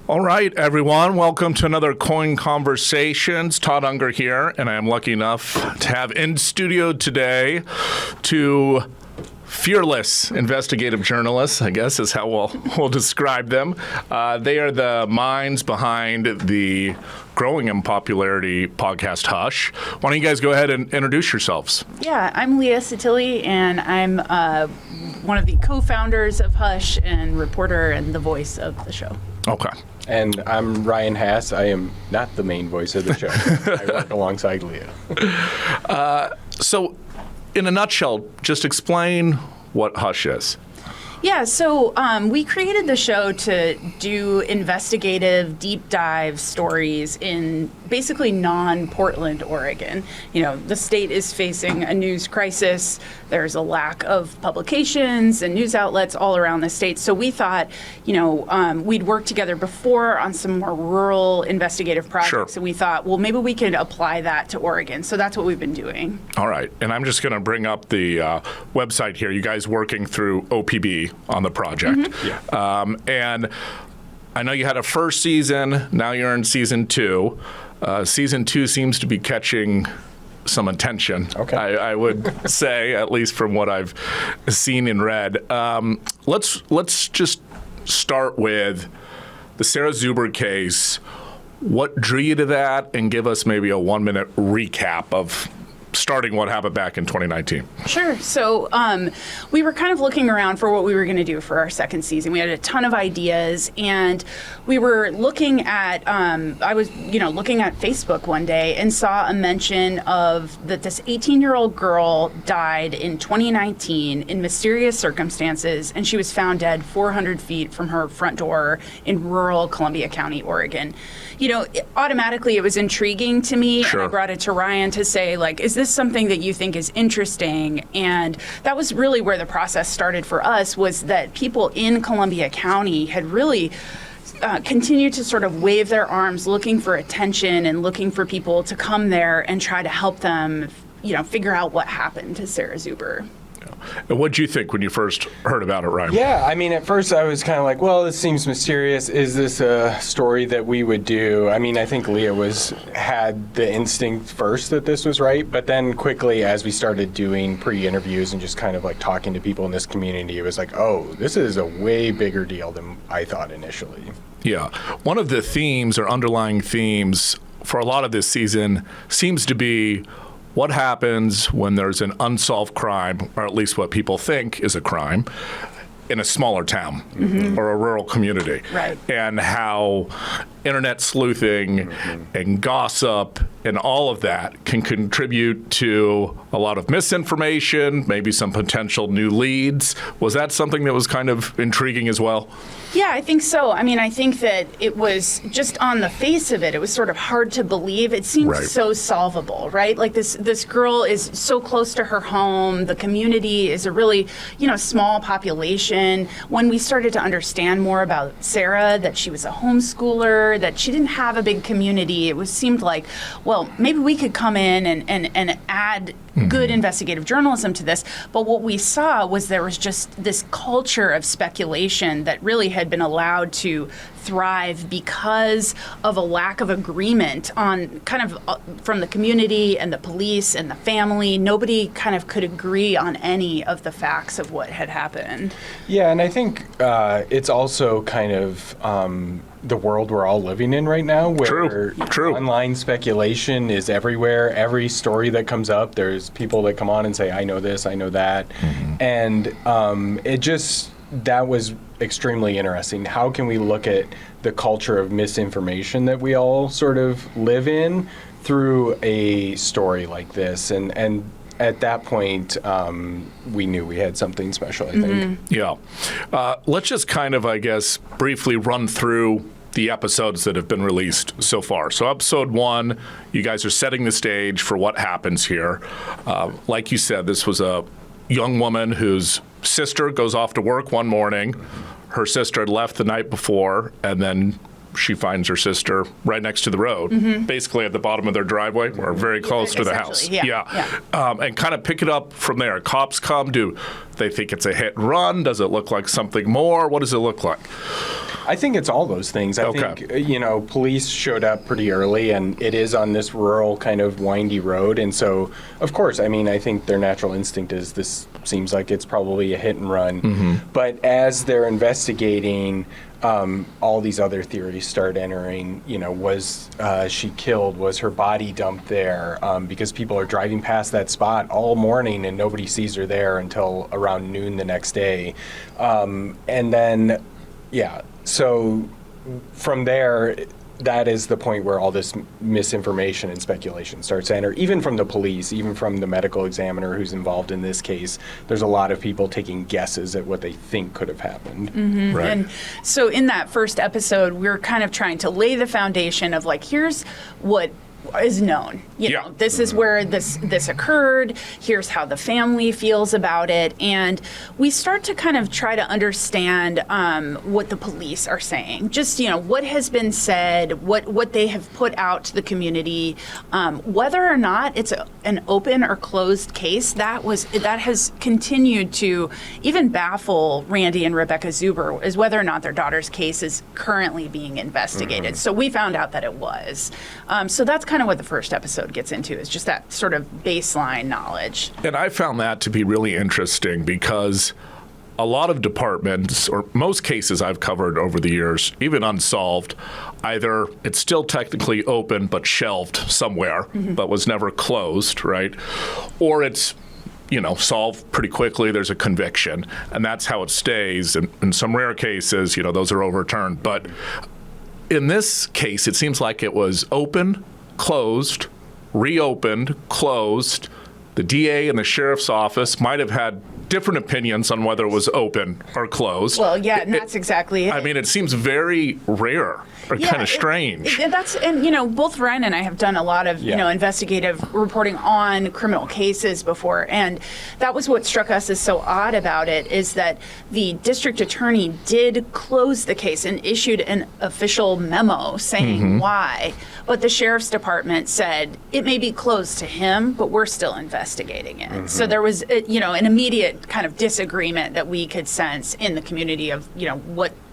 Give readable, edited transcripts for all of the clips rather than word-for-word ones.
All right, everyone. Welcome to another KOIN Conversations. Todd Unger here, and I am lucky enough to have in studio today two fearless investigative journalists, I guess is how we'll describe them. They are the minds behind the growing in popularity podcast Hush. Why don't you guys go ahead and introduce yourselves? Yeah, I'm Leah Satilli, and I'm one of the co-founders of Hush and reporter and the voice of the show. Okay. And I'm Ryan Hass. I am not the main voice of the show. I work alongside Leah. So, in a nutshell, just explain what Hush is. Yeah, so we created the show to do investigative, deep dive stories in basically non-Portland, Oregon. You know, the state is facing a news crisis. There's a lack of publications and news outlets all around the state. So we thought, we'd worked together before on some more rural investigative projects. Sure. And we thought, well, maybe we could apply that to Oregon. So that's what we've been doing. All right. And I'm just going to bring up the website here. You guys working through OPB on the project. Mm-hmm. Yeah. And I know you had a first season. Now you're in season 2. Season 2 seems to be catching some attention. Okay. I would say, at least from what I've seen and read. Let's just start with the Sarah Zuber case. What drew you to that, and give us maybe a 1-minute recap of starting what happened back in 2019. Sure. So we were kind of looking around for what we were going to do for our second season. We had a ton of ideas, and we were looking at, I was, looking at Facebook one day and saw a mention of that this 18-year-old girl died in 2019 in mysterious circumstances, and she was found dead 400 feet from her front door in rural Columbia County, Oregon. Automatically it was intriguing to me. Sure. And I brought it to Ryan to say, is this something that you think is interesting? And that was really where the process started for us, was that people in Columbia County had really continued to sort of wave their arms, looking for attention and looking for people to come there and try to help them, figure out what happened to Sarah Zuber. And what did you think when you first heard about it, Ryan? Yeah, I mean, at first I was kind of like, well, this seems mysterious. Is this a story that we would do? I mean, I think Leah had the instinct first that this was right, but then quickly as we started doing pre-interviews and just kind of like talking to people in this community, it was like, oh, this is a way bigger deal than I thought initially. Yeah. One of the themes or underlying themes for a lot of this season seems to be what happens when there's an unsolved crime, or at least what people think is a crime, in a smaller town or a rural community. Right. And how internet sleuthing and gossip and all of that can contribute to a lot of misinformation, maybe some potential new leads. Was that something that was kind of intriguing as well? Yeah, I think so. I mean, I think that it was just on the face of it, it was sort of hard to believe. It seemed so solvable, right? Like this girl is so close to her home. The community is a really, small population. When we started to understand more about Sarah, that she was a homeschooler, that she didn't have a big community, it seemed like, well, maybe we could come in and add good investigative journalism to this. But what we saw was there was just this culture of speculation that really had been allowed to thrive because of a lack of agreement on kind of from the community and the police and the family. Nobody kind of could agree on any of the facts of what had happened. Yeah, and I think it's also kind of the world we're all living in right now, where True. Online speculation is everywhere. Every story that comes up, there's people that come on and say, I know this, I know that. And that was extremely interesting. How can we look at the culture of misinformation that we all sort of live in through a story like this? And at that point, we knew we had something special, I think. Yeah. Let's just kind of, I guess, briefly run through the episodes that have been released so far. So episode 1, you guys are setting the stage for what happens here. Like you said, this was a young woman whose sister goes off to work one morning. Her sister had left the night before, and then she finds her sister right next to the road, basically at the bottom of their driveway, or very close to the house. And kind of pick it up from there. Cops come. Do they think it's a hit and run? Does it look like something more? What does it look like? I think it's all those things. I think, police showed up pretty early, and it is on this rural kind of windy road. And so, of course, I mean, I think their natural instinct is this seems like it's probably a hit and run. But as they're investigating, all these other theories start entering. Was she killed? Was her body dumped there? Because people are driving past that spot all morning and nobody sees her there until around noon the next day. And then, so from there, that is the point where all this misinformation and speculation starts to enter, even from the police, even from the medical examiner who's involved in this case. There's a lot of people taking guesses at what they think could have happened. Right. And so in that first episode, we were kind of trying to lay the foundation of like, here's what is known. This is where this occurred. Here's how the family feels about it. And we start to kind of try to understand what the police are saying. Just, what has been said, what they have put out to the community, whether or not it's an open or closed case, that has continued to even baffle Randy and Rebecca Zuber, is whether or not their daughter's case is currently being investigated. So we found out that it was. So that's kind of what the first episode gets into, is just that sort of baseline knowledge. And I found that to be really interesting because a lot of departments, or most cases I've covered over the years, even unsolved, either it's still technically open but shelved somewhere, but was never closed, right? Or it's solved pretty quickly, there's a conviction, and that's how it stays. And in some rare cases, those are overturned. But in this case, it seems like it was open, closed, reopened, closed. The DA and the sheriff's office might have had different opinions on whether it was open or closed. Well, and that's exactly it. I mean, it seems very rare or kind of strange. Both Ryan and I have done a lot of, investigative reporting on criminal cases before. And that was what struck us as so odd about it, is that the district attorney did close the case and issued an official memo saying why. But the sheriff's department said it may be closed to him, but we're still investigating it. So there was, an immediate kind of disagreement that we could sense in the community of,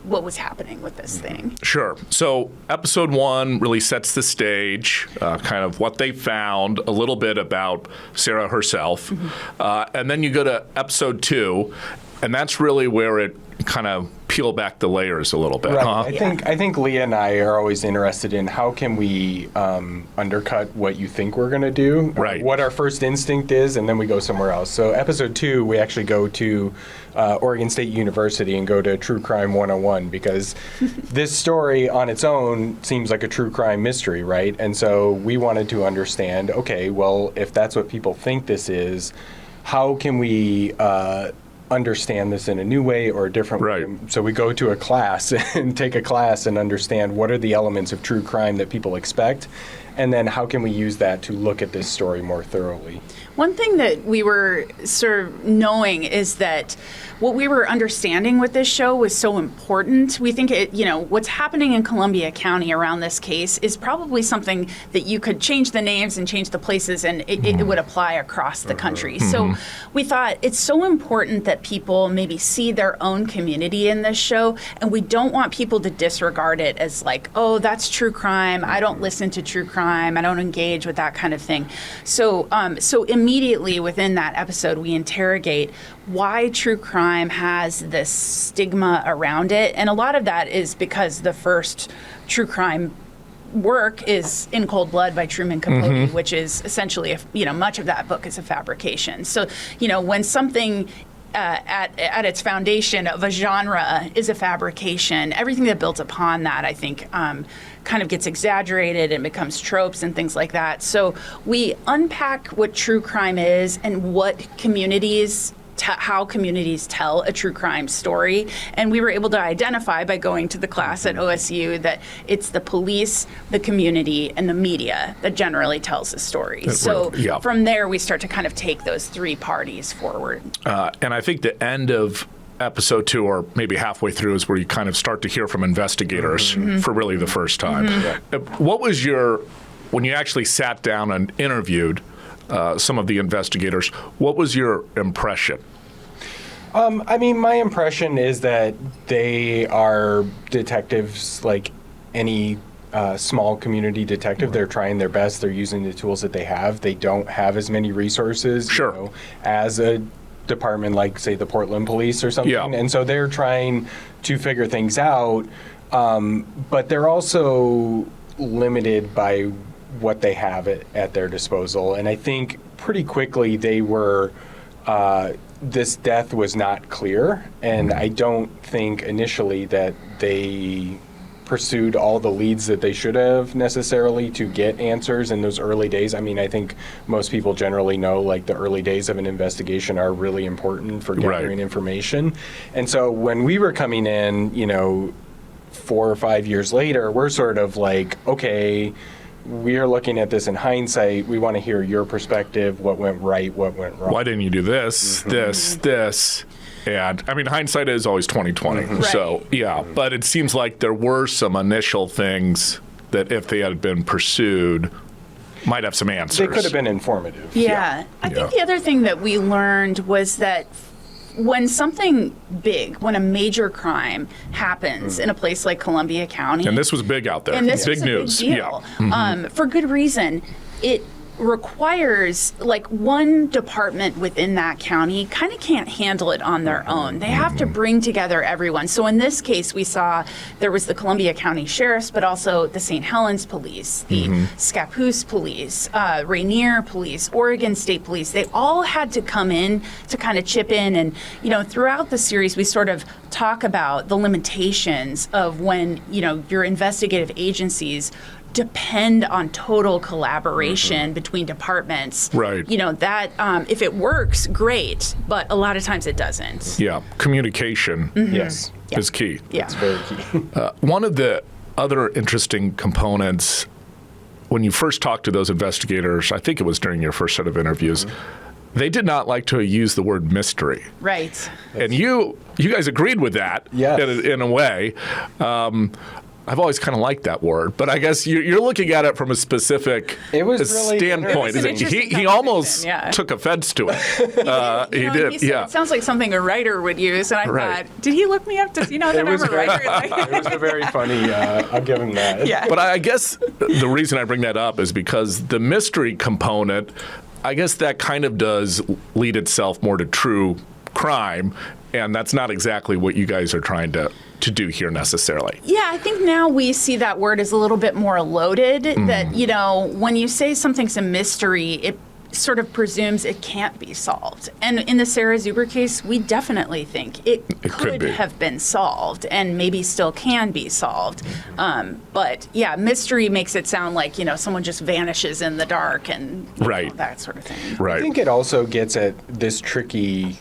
what was happening with this thing. Sure. So episode 1 really sets the stage, kind of what they found, a little bit about Sarah herself. And then you go to episode 2, and that's really where it kind of peel back the layers a little bit. Right. I think Leah and I are always interested in how can we undercut what you think we're going to do, right? What our first instinct is, and then we go somewhere else. So episode 2, we actually go to Oregon State University and go to True Crime 101, because this story on its own seems like a true crime mystery, right? And so we wanted to understand, okay, well, if that's what people think this is, how can we understand this in a new way or a different way? So we go to a class and take a class and understand what are the elements of true crime that people expect, and then how can we use that to look at this story more thoroughly. One thing that we were sort of knowing is that what we were understanding with this show was so important. We think what's happening in Columbia County around this case is probably something that you could change the names and change the places, and it would apply across the country. So we thought it's so important that people maybe see their own community in this show, and we don't want people to disregard it as like, oh, that's true crime. I don't listen to true crime. I don't engage with that kind of thing. So immediately within that episode, we interrogate why true crime has this stigma around it. And a lot of that is because the first true crime work is In Cold Blood by Truman Capote, which is essentially, much of that book is a fabrication. So, when something at its foundation of a genre is a fabrication, everything that builds upon that, I think, kind of gets exaggerated and becomes tropes and things like that. So we unpack what true crime is and what how communities tell a true crime story. And we were able to identify by going to the class at OSU that it's the police, the community, and the media that generally tells the story. So from there, we start to kind of take those three parties forward. And I think the end of episode 2, or maybe halfway through, is where you kind of start to hear from investigators for really the first time. What was when you actually sat down and interviewed some of the investigators, what was your impression? I mean, my impression is that they are detectives like any small community detective. They're trying their best. They're using the tools that they have. They don't have as many resources, Sure. as a department like, say, the Portland Police or something. Yeah. And so they're trying to figure things out, but they're also limited by what they have at their disposal. And I think pretty quickly they were, this death was not clear, and I don't think initially that they pursued all the leads that they should have necessarily to get answers in those early days. I mean, I think most people generally know, like, the early days of an investigation are really important for gathering information. And so when we were coming in, 4 or 5 years later, we're sort of like, okay, we are looking at this in hindsight. We want to hear your perspective, what went right, what went wrong. Why didn't you do this, this? And I mean, hindsight is always 20/20. So yeah, but it seems like there were some initial things that if they had been pursued, might have some answers. They could have been informative. Yeah. I think the other thing that we learned was that when something big, when a major crime happens in a place like Columbia County, And this was big out there. and this big was a news. big deal, Yeah. for good reason, it requires, like, one department within that county kind of can't handle it on their own. They have to bring together everyone. So in this case, we saw there was the Columbia County Sheriffs, but also the St. Helens Police, the Scappoose Police, Rainier Police, Oregon State Police. They all had to come in to kind of chip in. And, throughout the series, we sort of talk about the limitations of when, your investigative agencies depend on total collaboration between departments. Right. That if it works, great, but a lot of times it doesn't. Yeah, communication Yes. is key. Yeah. It's very key. One of the other interesting components, when you first talked to those investigators, I think it was during your first set of interviews, they did not like to use the word mystery. Right. And you guys agreed with that Yes. in a way. I've always kind of liked that word, but I guess you're looking at it from a specific It was really standpoint. interesting. It was an He interesting almost conversation, yeah. took offense to it. He did, He said, yeah. it sounds like something a writer would use, and I Right. thought, did he look me up? Does he know that I'm a writer? It was a very funny, I'll give him that. Yeah. But I guess the reason I bring that up is because the mystery component, I guess that kind of does lead itself more to true crime, and that's not exactly what you guys are trying to do here necessarily. Yeah, I think now we see that word as a little bit more loaded, that, when you say something's a mystery, it sort of presumes it can't be solved. And in the Sarah Zuber case, we definitely think it could be. have been solved and maybe still can be solved. But yeah, mystery makes it sound like, someone just vanishes in the dark and Right. that sort of thing. I Right. think it also gets at this tricky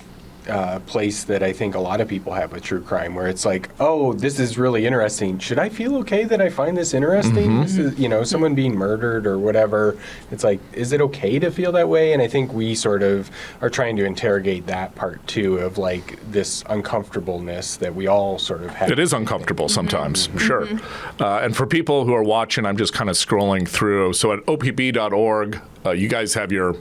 place that I think a lot of people have with true crime, where it's like, oh, this is really interesting. Should I feel okay that I find this interesting? This is, someone being murdered or whatever. It's like, is it okay to feel that way? And I think we sort of are trying to interrogate that part too, of like this uncomfortableness that we all sort of have. It is uncomfortable sometimes, sure. And for people who are watching, I'm just kind of scrolling through. So at opb.org, you guys have your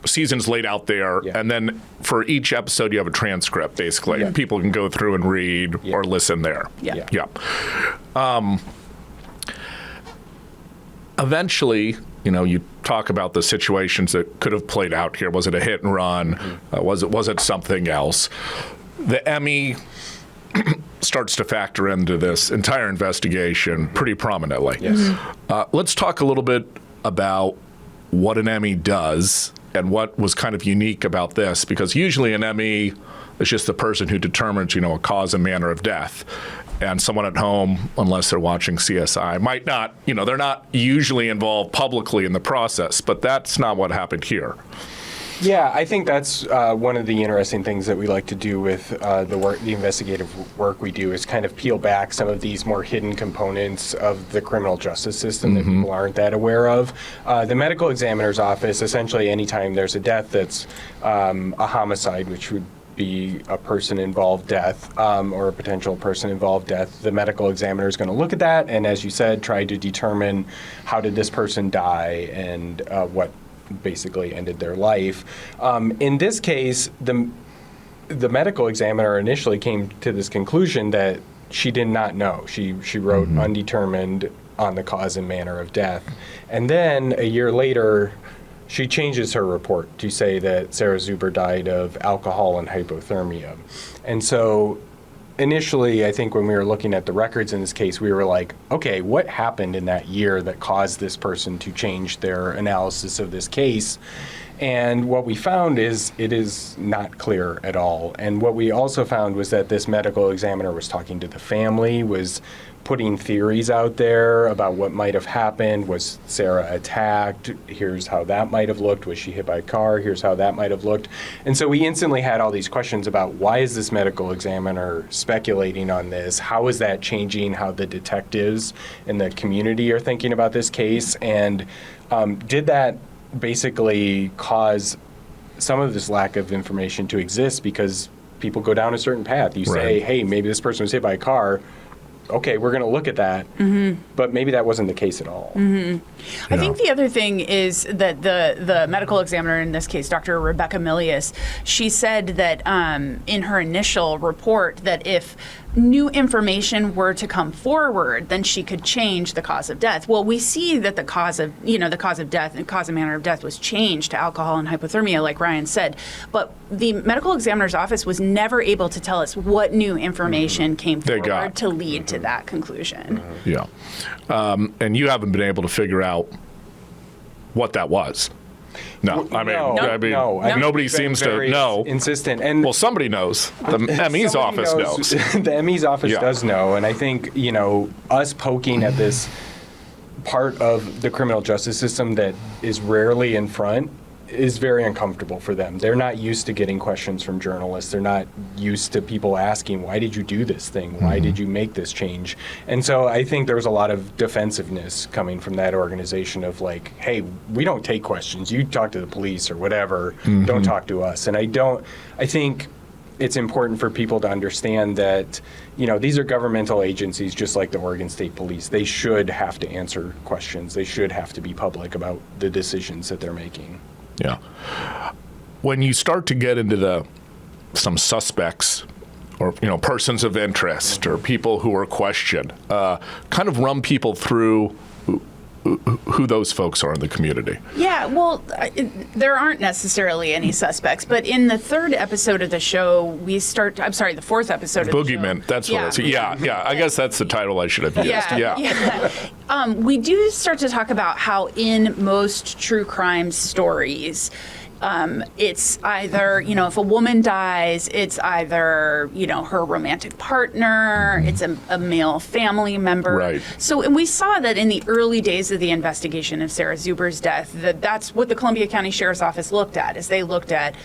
seasons laid out there, Yeah. and then for each episode you have a transcript, basically. Yeah. People can go through and read or listen there. Yeah. Yeah. Eventually, you talk about the situations that could have played out here. Was it a hit and run? Was it something else? The Emmy starts to factor into this entire investigation pretty prominently. Yes. Let's talk a little bit about what an Emmy does and what was kind of unique about this, because usually an Emmy is just the person who determines, a cause and manner of death. And someone at home, unless they're watching CSI, might not, they're not usually involved publicly in the process, but that's not what happened here. Yeah, I think that's one of the interesting things that we like to do with the investigative work we do, is kind of peel back some of these more hidden components of the criminal justice system that people aren't that aware of. The medical examiner's office, essentially anytime there's a death that's a homicide, which would be a person-involved death or a potential person-involved death, the medical examiner is going to look at that and, as you said, try to determine how did this person die and what basically ended their life. In this case, the medical examiner initially came to this conclusion that she did not know. She wrote undetermined on the cause and manner of death. And then a year later, she changes her report to say that Sarah Zuber died of alcohol and hypothermia. And so initially, I think when we were looking at the records in this case, we were like, okay, what happened in that year that caused this person to change their analysis of this case? And what we found is it is not clear at all. And what we also found was that this medical examiner was talking to the family, was putting theories out there about what might have happened. Was Sarah attacked? Here's how that might have looked. Was she hit by a car? Here's how that might have looked. And so we instantly had all these questions about why is this medical examiner speculating on this? How is that changing how the detectives in the community are thinking about this case? And did that basically cause some of this lack of information to exist because people go down a certain path? You say, hey, maybe this person was hit by a car. Okay, we're going to look at that, but maybe that wasn't the case at all. I think the other thing is that the medical examiner in this case, Dr. Rebecca Milius, she said that in her initial report that if new information were to come forward, then she could change the cause of death. Well, we see that the cause of death and cause and manner of death was changed to alcohol and hypothermia, like Ryan said. But the medical examiner's office was never able to tell us what new information came forward to lead to that conclusion. Yeah. And you haven't been able to figure out what that was. No, nobody seems to know. Insistent, and well, somebody knows. The ME's office knows. The ME's office does know, and I think us poking at this part of the criminal justice system that is rarely in front is very uncomfortable for them. They're not used to getting questions from journalists. They're not used to people asking, why did you do this thing? Why did you make this change? And so I think there was a lot of defensiveness coming from that organization of like, hey, we don't take questions. You talk to the police or whatever. Don't talk to us. And I think it's important for people to understand that, these are governmental agencies just like the Oregon State Police. They should have to answer questions. They should have to be public about the decisions that they're making. Yeah. When you start to get into some suspects or, persons of interest or people who are questioned, kind of run people through who those folks are in the community. Yeah, well, there aren't necessarily any suspects, but in the third episode of the show, the fourth episode of the show. Boogeyman, that's what it is. Yeah, I guess that's the title I should have used. Yeah. We do start to talk about how in most true crime stories, it's either, if a woman dies, it's either, her romantic partner, it's a male family member. Right. So, and we saw that in the early days of the investigation of Sarah Zuber's death, that's what the Columbia County Sheriff's Office looked at, is they looked at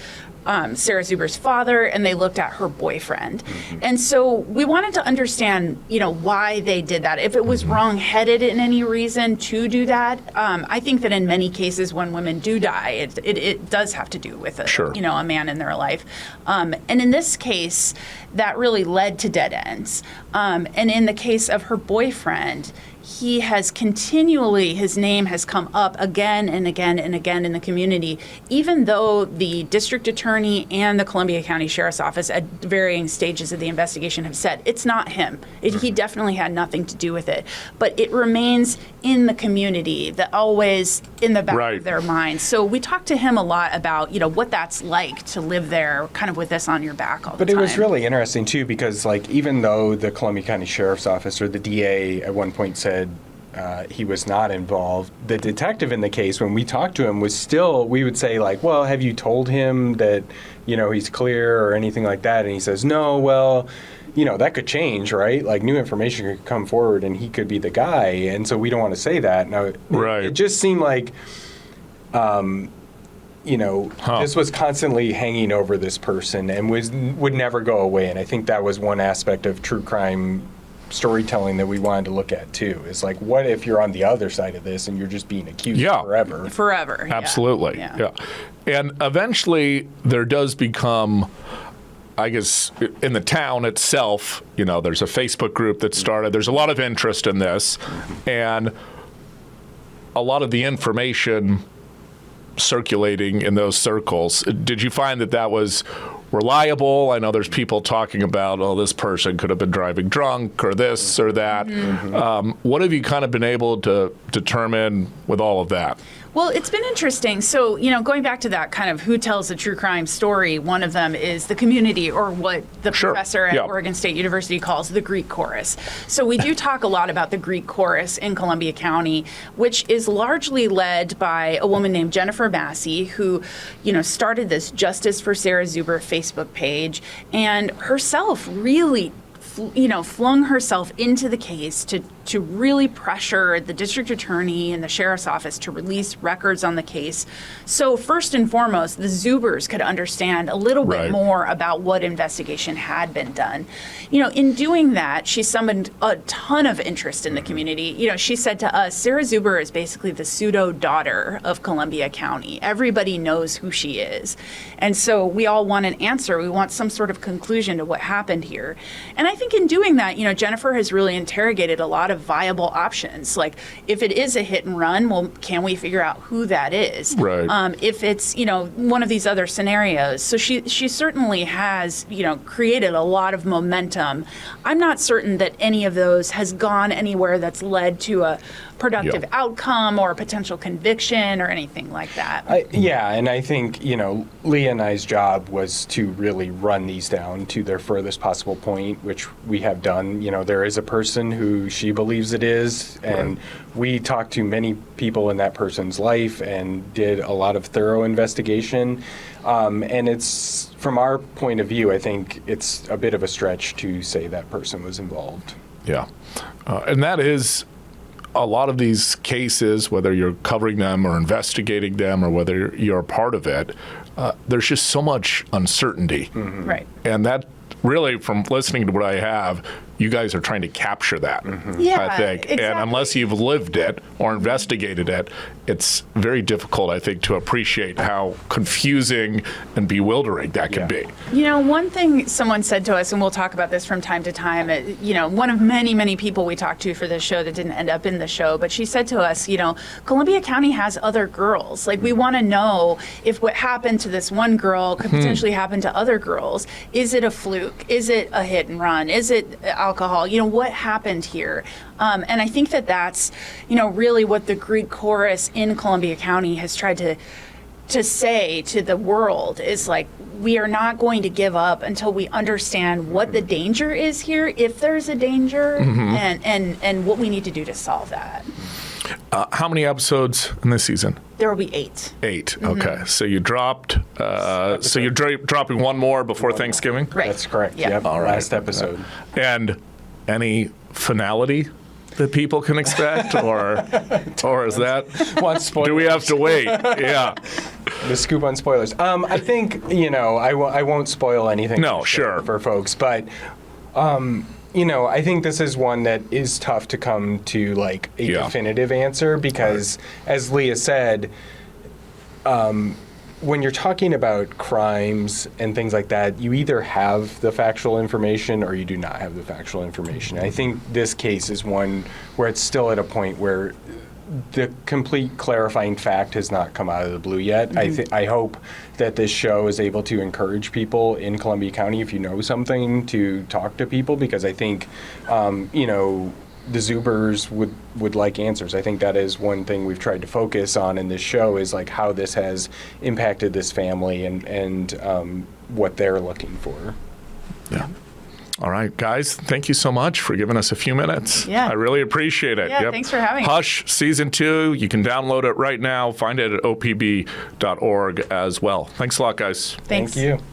Sarah Zuber's father, and they looked at her boyfriend. And so we wanted to understand, why they did that. If it was wrong-headed in any reason to do that, I think that in many cases when women do die, it does have to do with a man in their life. And in this case, that really led to dead ends. And in the case of her boyfriend, he has continually, his name has come up again and again and again in the community, even though the district attorney and the Columbia County Sheriff's Office at varying stages of the investigation have said it's not him. He definitely had nothing to do with it. But it remains in the community, that always in the back of their minds. So we talked to him a lot about, what that's like to live there kind of with this on your back all the time. But it was really interesting, too, because even though the Columbia County Sheriff's Office or the DA at one point said he was not involved, the detective in the case, when we talked to him, was still, we would say, well, have you told him that, he's clear or anything like that? And he says, no, well, that could change, right? New information could come forward and he could be the guy. And so we don't want to say that. Now, it just seemed like, this was constantly hanging over this person and would never go away. And I think that was one aspect of true crime storytelling that we wanted to look at too. Is what if you're on the other side of this and you're just being accused forever? Absolutely. Yeah. And eventually there does become, I guess, in the town itself, there's a Facebook group that started. There's a lot of interest in this, and a lot of the information circulating in those circles. Did you find that was reliable. I know there's people talking about, oh, this person could have been driving drunk or this or that. What have you kind of been able to determine with all of that? Well, it's been interesting. So, going back to that kind of who tells a true crime story, one of them is the community, or what the professor at Oregon State University calls the Greek chorus. So we do talk a lot about the Greek chorus in Columbia County, which is largely led by a woman named Jennifer Massey, who, started this Justice for Sarah Zuber Facebook page, and herself really flung herself into the case to really pressure the district attorney and the sheriff's office to release records on the case. So first and foremost, the Zubers could understand a little bit more about what investigation had been done. In doing that, she summoned a ton of interest in the community. She said to us, Sarah Zuber is basically the pseudo daughter of Columbia County. Everybody knows who she is. And so we all want an answer. We want some sort of conclusion to what happened here. And I think in doing that, Jennifer has really interrogated a lot of viable options. Like, if it is a hit and run, well, can we figure out who that is? Right. If it's, one of these other scenarios. So she certainly has, created a lot of momentum. I'm not certain that any of those has gone anywhere that's led to a productive outcome or a potential conviction or anything like that. And I think, Leah and I's job was to really run these down to their furthest possible point, which we have done. There is a person who she believes it is, and we talked to many people in that person's life and did a lot of thorough investigation. And it's, from our point of view, I think it's a bit of a stretch to say that person was involved. Yeah. And that is a lot of these cases, whether you're covering them or investigating them or whether you're a part of it, there's just so much uncertainty. Right. And that really, from listening to what I have, you guys are trying to capture that, I think. Exactly. And unless you've lived it or investigated it, it's very difficult, I think, to appreciate how confusing and bewildering that can be. One thing someone said to us, and we'll talk about this from time to time, one of many, many people we talked to for this show that didn't end up in the show, but she said to us, Columbia County has other girls. Like, we want to know if what happened to this one girl could potentially happen to other girls. Is it a fluke? Is it a hit and run? Is it alcohol? What happened here? And I think that that's, really what the Greek chorus in Columbia County has tried to say to the world is, like, we are not going to give up until we understand what the danger is here, if there's a danger, and what we need to do to solve that. How many episodes in this season? There will be 8. 8. Okay. So you dropped. So you're dropping one more before Thanksgiving. Right. That's correct. Yep. Yep. All right. Last episode. And any finality that people can expect, or is that? Do we have to wait? Yeah. The scoop on spoilers. I think I won't spoil anything. No, sure. For folks, but. I think this is one that is tough to come to like a definitive answer because, as Leah said, when you're talking about crimes and things like that, you either have the factual information or you do not have the factual information. I think this case is one where it's still at a point where the complete clarifying fact has not come out of the blue yet. I hope that this show is able to encourage people in Columbia County, if you know something, to talk to people, because I think, the Zubers would like answers. I think that is one thing we've tried to focus on in this show is like how this has impacted this family and what they're looking for. Yeah. All right, guys, thank you so much for giving us a few minutes. Yeah. I really appreciate it. Yeah, thanks for having us. Hush Season 2, you can download it right now. Find it at opb.org as well. Thanks a lot, guys. Thanks. Thank you.